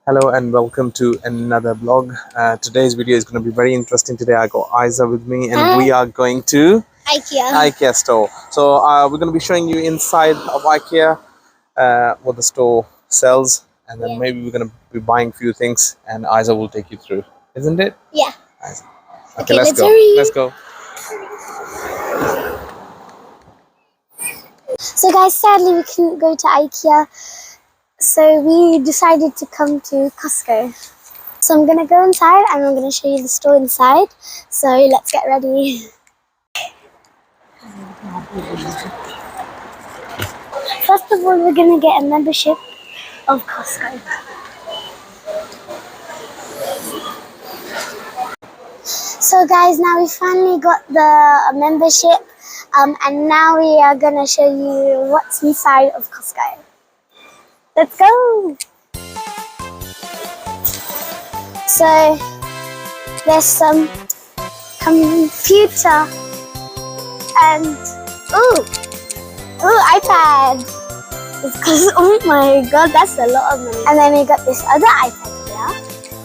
Hello and welcome to another vlog. Today's video is going to be very interesting. Today I got Isa with me and we are going to IKEA store. So we're going to be showing you inside of IKEA what the store sells, and then maybe we're going to be buying a few things and Isa will take you through. Isn't it? Yeah. Isa. Okay, let's go. Hurry. Let's go. So guys, sadly we couldn't go to IKEA, so we decided to come to Costco. So I'm gonna go inside and I'm gonna show you the store inside. So let's get ready. First of all, we're gonna get a membership of Costco. So guys, now we finally got the membership, and now we are gonna show you what's inside of Costco. Let's go! So there's some computer and iPad. It's cause, oh my god, that's a lot of money. And then we got this other iPad here,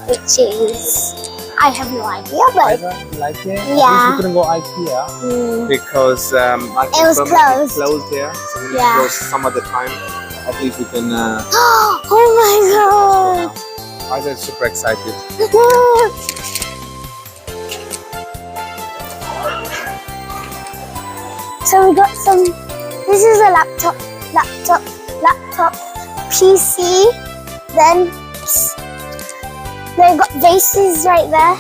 which is, I have no idea, but You like it? Yeah. We couldn't go IKEA because it was closed. Closed here, so we'll Yeah. close some other time. At least we can. Oh my god! Isa is super excited. So we got some. This is a laptop PC. Then they've got vases right there.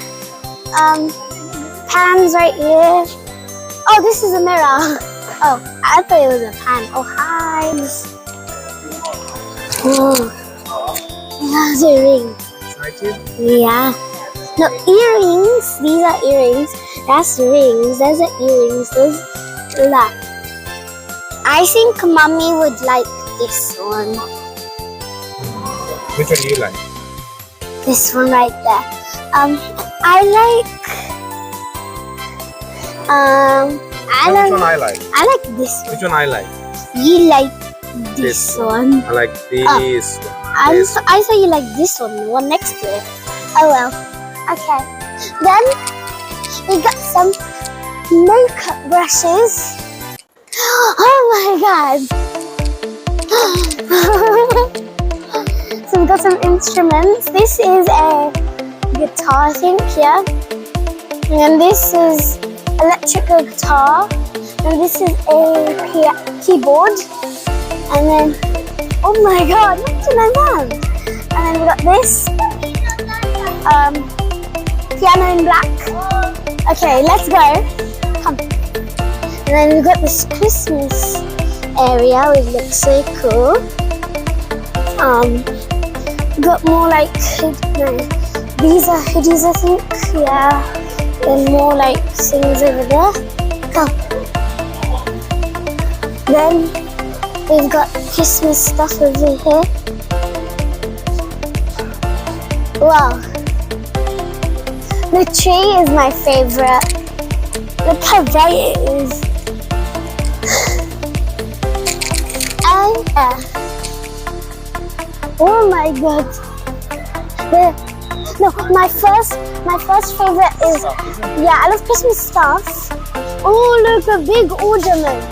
Pans right here. Oh, this is a mirror. Oh, I thought it was a pan. Oh, hi. Oh, those are rings. Excited? Yeah. No, earrings. These are earrings. That's rings. Those are earrings. Those are that. I think Mommy would like this one. Which one do you like? This one right there. I like. Which one I like? I like this one. Which one I like? You like this one. I like this one. I thought you like this one, the one next to it. Oh well. Okay. Then we got some makeup brushes. Oh my god. So we got some instruments. This is a guitar, I think, yeah. And this is electrical guitar. And this is a keyboard. And then, oh my god, look at my mom. And then we got this piano in black. Okay, let's go. Come. And then we got this Christmas area, which looks so cool. We got more like, no, these are hoodies, I think. Yeah. Then more like things over there. Come. Then we've got Christmas stuff over here. Wow. The tree is my favorite. Look how bright it is. And oh my god. My first favorite is, yeah, I love Christmas stuff. Oh, look, a big ornament.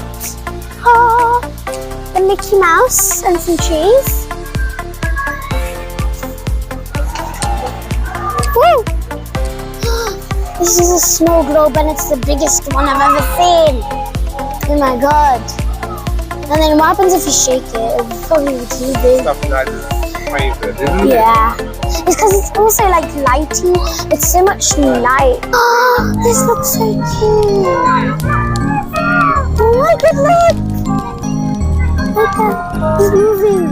Oh, the Mickey Mouse and some trees. Woo! This is a snow globe and it's the biggest one I've ever seen. Oh my god. And then what happens if you shake it? It'll probably be too big. Stuff that is favorite, isn't it? Yeah. It's because it's also like lighting. It's so much light. Oh, this looks so cute. Oh my god, look! Look at, he's moving.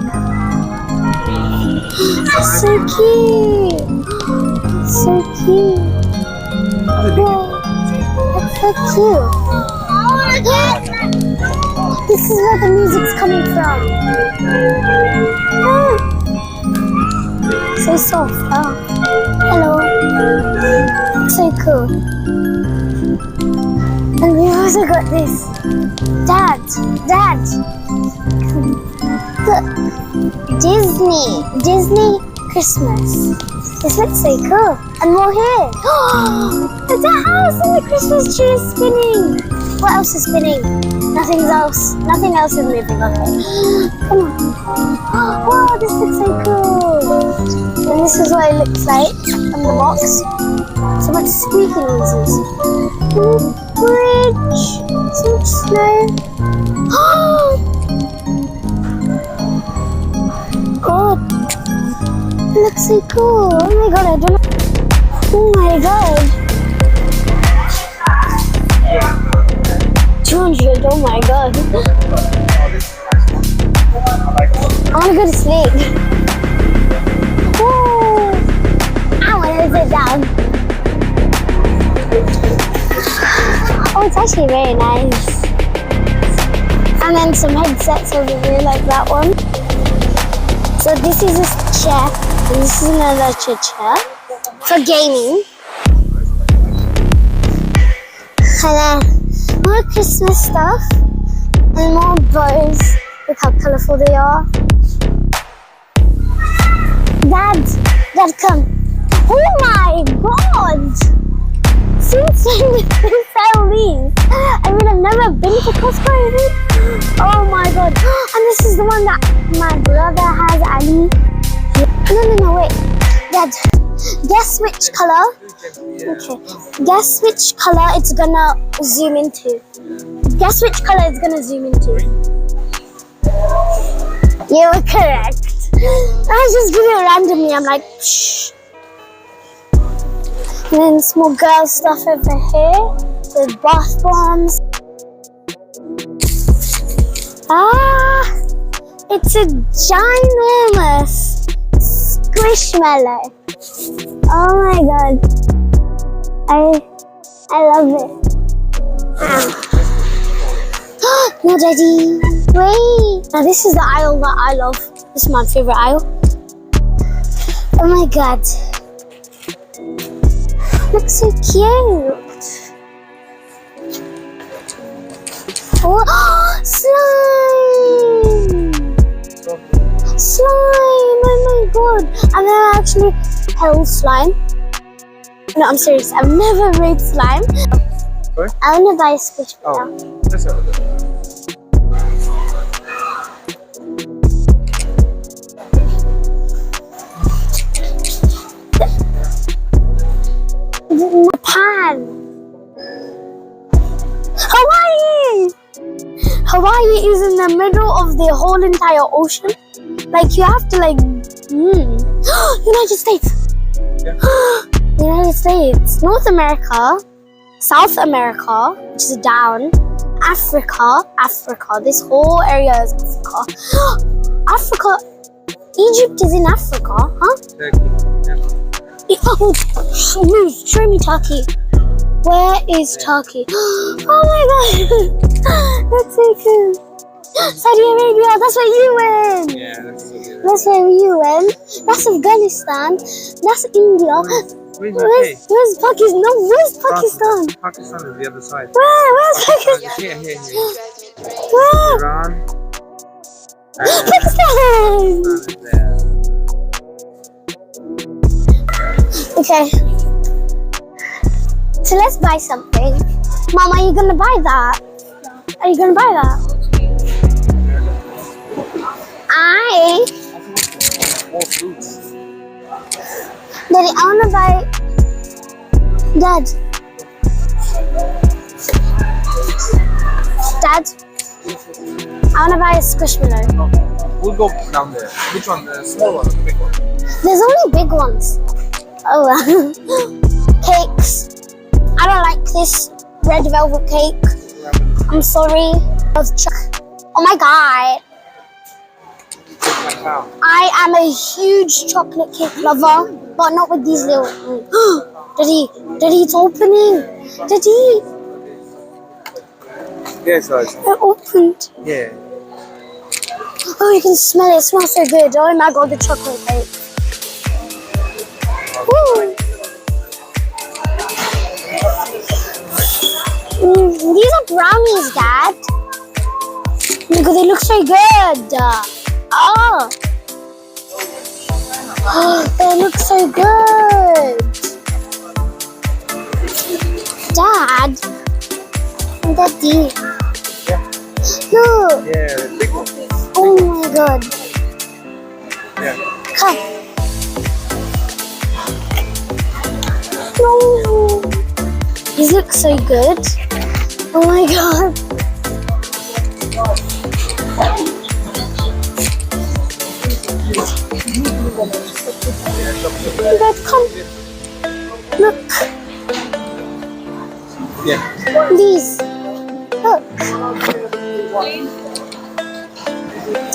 That's so cute. So cute. Whoa, that's so cute. This is where the music's coming from. Ah. So soft. Oh, hello. So cool. And we also got this. Dad. Look. Disney Christmas. This looks so cool. And more here. There's a house and the Christmas tree is spinning. What else is spinning? Nothing else. Nothing else is moving. Okay. Come on. Wow, this looks so cool. And this is what it looks like on the box. So much squeaky noises. Bridge. So much snow. God. It looks so cool. Oh my god, I don't know. Oh my god. 200, oh my god. I want to go to sleep. Oh, I want to sit down. Oh, it's actually very nice. And then some headsets over here like that one. So this is a chair. And this is another chair for gaming. And then more Christmas stuff and more bows. Look how colourful they are. Dad, come. Oh my god! Since when did they sell these? I mean, I've never been to Costco. Oh my god! And this is the one that my brother has, Ali. No, wait. Dad, guess which color? Okay. Guess which color it's gonna zoom into. Guess which color it's gonna zoom into. You were correct. I was just doing it randomly. I'm like, shh. And then some more girl stuff over here. There's bath bombs. It's a ginormous squishmallow. Oh my god. I love it. No, Daddy. Wait. Now this is the aisle that I love. This is my favorite aisle. Oh my god. Looks so cute. Oh, slime! Slime! Oh my god! I've never actually held slime. No, I'm serious. I've never made slime. Sorry? I want to buy a squishmallow. Oh, let's have a look. Japan. Hawaii! Hawaii is in the middle of the whole entire ocean. Like you have to United States. Yeah. United States. North America. South America, which is down. Africa. This whole area is Africa. Africa. Egypt is in Africa, huh? Turkey. Yeah. Oh, show me Turkey. Where is Turkey? Oh my god, that's so cool. Saudi Arabia, that's where you went. Yeah, that's where you went. That's Afghanistan. That's India. Where's Pakistan? No, where's Pakistan? Pakistan is the other side. Where's Pakistan? Here. Where? Iran. Pakistan. There. Okay. So let's buy something. Mom, are you gonna buy that? Are you gonna buy that? More fruits. Daddy, I wanna buy. Dad, I wanna buy a squishmallow. We'll go down there. Which one? The small one or the big one? There's only big ones. Oh, cakes. I don't like this red velvet cake. I'm sorry. Oh my god. I am a huge chocolate cake lover, but not with these little. Daddy, it's opening. Daddy. Yes, guys. It opened. Yeah. Oh, you can smell it. It smells so good. Oh my god, the chocolate cake. Woo. These are brownies, Dad. Look, they look so good. Oh. Oh, they look so good. Dad. Daddy. Yeah. Look. Yeah, big one. Oh my god. Yeah. Come. No. These look so good. Oh my god. Dad, come. Look. Yeah. These. Look.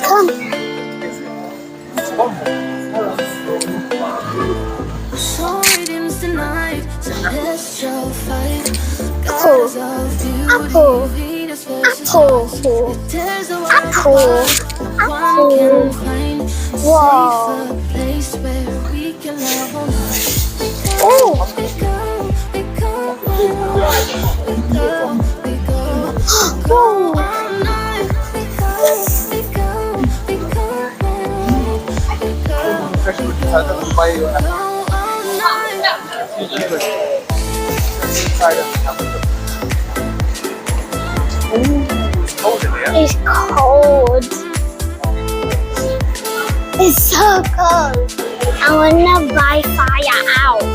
Come. Apple. Apple. Apple. Apple. Wow. Oh. It's cold. It's so cold. I wanna buy fire out.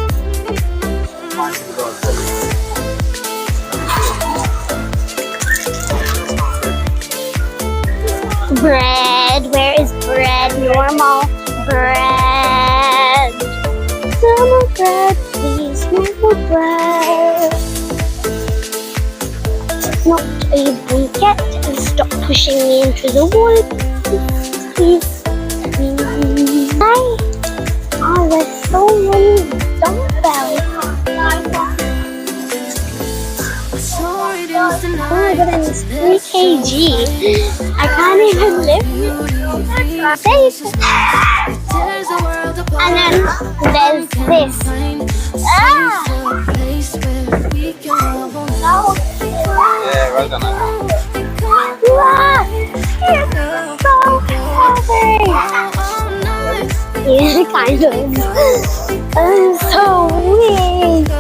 Bread. Where is bread? Normal bread. Normal bread, please. Normal bread. Not a blanket. And stop pushing me into the wall. Please. Please. Hi. Oh, there's so many dumbbells. Oh my god, it's 3 kg. I can't even lift safe. And then there's this. Ah! Yeah, well done. Wow! It's so heavy. Yeah, kind of. I'm so weak.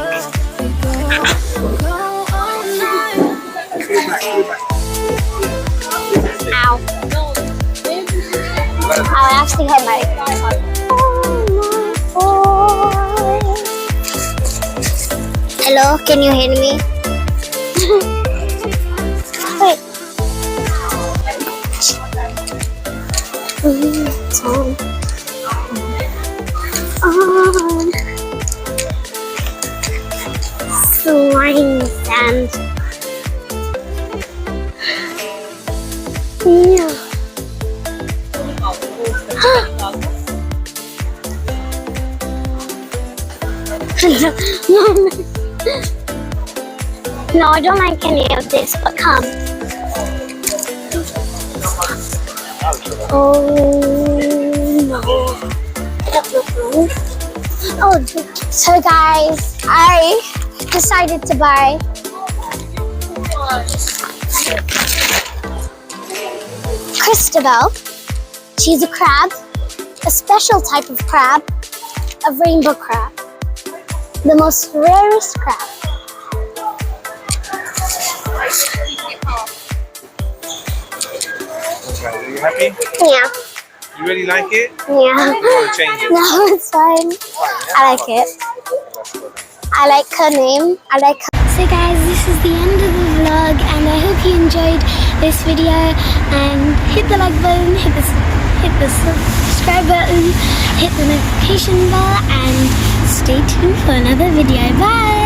Ow. I actually hurt my. Hello, can you hear me? Wait. Slime sand. Yeah. No, I don't like any of this, but come. Oh no. Oh, so guys, I decided to buy Christabel. She's a crab, a special type of crab, a rainbow crab, the most rarest crab. Okay, are you happy? Yeah. You really like it? Yeah. You want to change it? No, it's fine. I like it. I like her name. I like her. So guys, this is the end of the vlog and I hope you enjoyed this video and hit the like button, hit the subscribe button, hit the notification bell and stay tuned for another video. Bye!